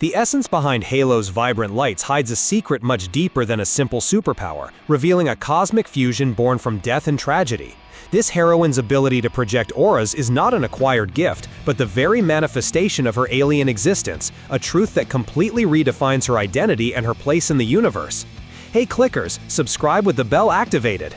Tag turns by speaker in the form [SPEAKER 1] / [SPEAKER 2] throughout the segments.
[SPEAKER 1] The essence behind Halo's vibrant lights hides a secret much deeper than a simple superpower, revealing a cosmic fusion born from death and tragedy. This heroine's ability to project auras is not an acquired gift, but the very manifestation of her alien existence, a truth that completely redefines her identity and her place in the universe. Hey clickers, subscribe with the bell activated.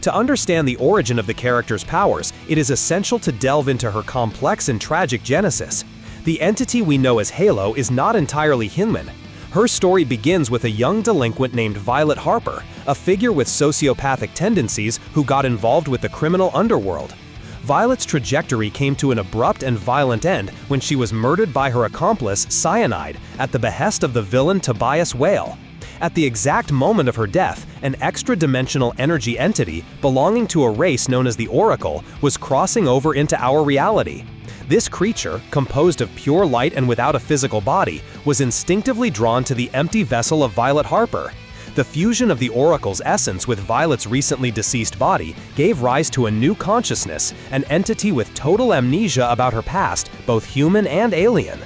[SPEAKER 1] To understand the origin of the character's powers, it is essential to delve into her complex and tragic genesis. The entity we know as Halo is not entirely human. Her story begins with a young delinquent named Violet Harper, a figure with sociopathic tendencies who got involved with the criminal underworld. Violet's trajectory came to an abrupt and violent end when she was murdered by her accomplice, Cyanide, at the behest of the villain Tobias Whale. At the exact moment of her death, an extra-dimensional energy entity belonging to a race known as the Oracle was crossing over into our reality. This creature, composed of pure light and without a physical body, was instinctively drawn to the empty vessel of Violet Harper. The fusion of the Oracle's essence with Violet's recently deceased body gave rise to a new consciousness, an entity with total amnesia about her past, both human and alien.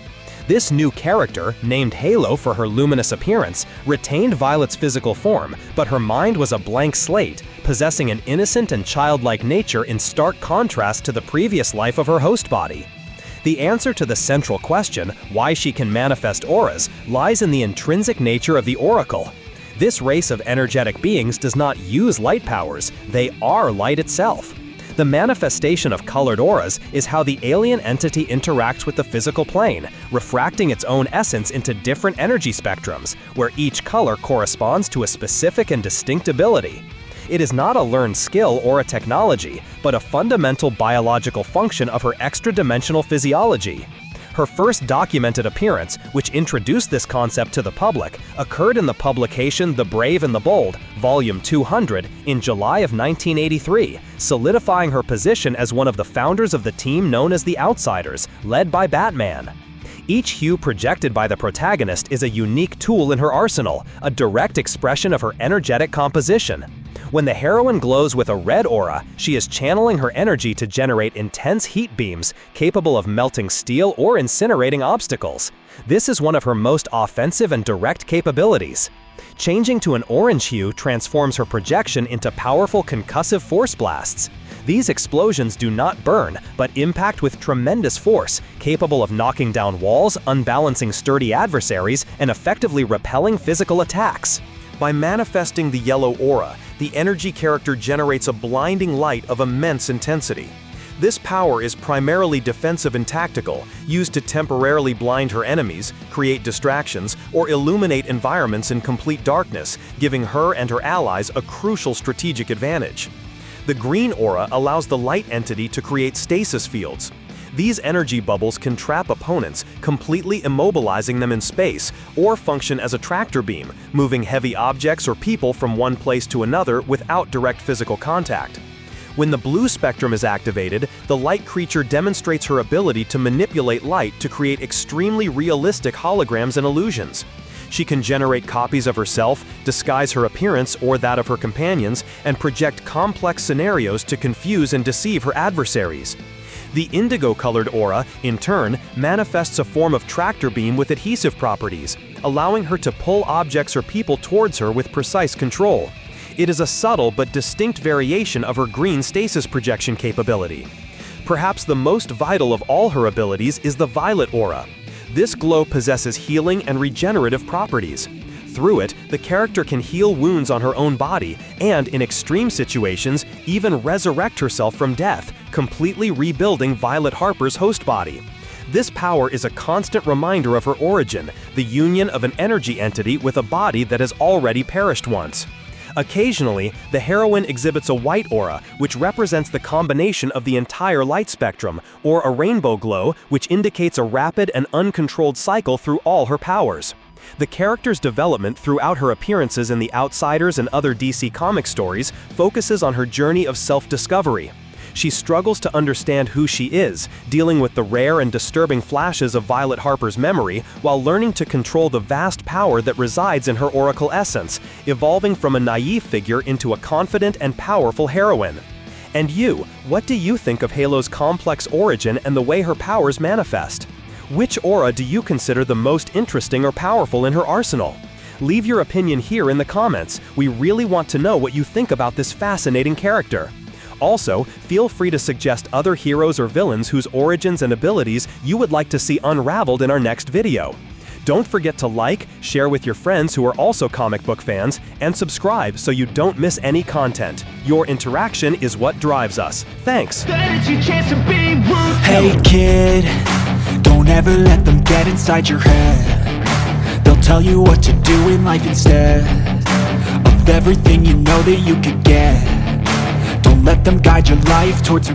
[SPEAKER 1] This new character, named Halo for her luminous appearance, retained Violet's physical form, but her mind was a blank slate, possessing an innocent and childlike nature in stark contrast to the previous life of her host body. The answer to the central question, why she can manifest auras, lies in the intrinsic nature of the Oracle. This race of energetic beings does not use light powers, they are light itself. The manifestation of colored auras is how the alien entity interacts with the physical plane, refracting its own essence into different energy spectrums, where each color corresponds to a specific and distinct ability. It is not a learned skill or a technology, but a fundamental biological function of her extra-dimensional physiology. Her first documented appearance, which introduced this concept to the public, occurred in the publication The Brave and the Bold, Volume 200, in July of 1983, solidifying her position as one of the founders of the team known as the Outsiders, led by Batman. Each hue projected by the protagonist is a unique tool in her arsenal, a direct expression of her energetic composition. When the heroine glows with a red aura, she is channeling her energy to generate intense heat beams capable of melting steel or incinerating obstacles. This is one of her most offensive and direct capabilities. Changing to an orange hue transforms her projection into powerful concussive force blasts. These explosions do not burn, but impact with tremendous force, capable of knocking down walls, unbalancing sturdy adversaries, and effectively repelling physical attacks. By manifesting the yellow aura, the energy character generates a blinding light of immense intensity. This power is primarily defensive and tactical, used to temporarily blind her enemies, create distractions, or illuminate environments in complete darkness, giving her and her allies a crucial strategic advantage. The green aura allows the light entity to create stasis fields. These energy bubbles can trap opponents, completely immobilizing them in space, or function as a tractor beam, moving heavy objects or people from one place to another without direct physical contact. When the blue spectrum is activated, the light creature demonstrates her ability to manipulate light to create extremely realistic holograms and illusions. She can generate copies of herself, disguise her appearance or that of her companions, and project complex scenarios to confuse and deceive her adversaries. The indigo-colored aura, in turn, manifests a form of tractor beam with adhesive properties, allowing her to pull objects or people towards her with precise control. It is a subtle but distinct variation of her green stasis projection capability. Perhaps the most vital of all her abilities is the violet aura. This glow possesses healing and regenerative properties. Through it, the character can heal wounds on her own body and, in extreme situations, even resurrect herself from death, completely rebuilding Violet Harper's host body. This power is a constant reminder of her origin, the union of an energy entity with a body that has already perished once. Occasionally, the heroine exhibits a white aura, which represents the combination of the entire light spectrum, or a rainbow glow, which indicates a rapid and uncontrolled cycle through all her powers. The character's development throughout her appearances in The Outsiders and other DC Comics stories focuses on her journey of self-discovery. She struggles to understand who she is, dealing with the rare and disturbing flashes of Violet Harper's memory while learning to control the vast power that resides in her Oracle essence, evolving from a naive figure into a confident and powerful heroine. And you, what do you think of Halo's complex origin and the way her powers manifest? Which aura do you consider the most interesting or powerful in her arsenal? Leave your opinion here in the comments. We really want to know what you think about this fascinating character. Also, feel free to suggest other heroes or villains whose origins and abilities you would like to see unraveled in our next video. Don't forget to like, share with your friends who are also comic book fans, and subscribe so you don't miss any content. Your interaction is what drives us. Thanks!
[SPEAKER 2] Hey kid, don't ever let them get inside your head. They'll tell you what to do in life instead of everything you know that you could get. Don't let them guide your life towards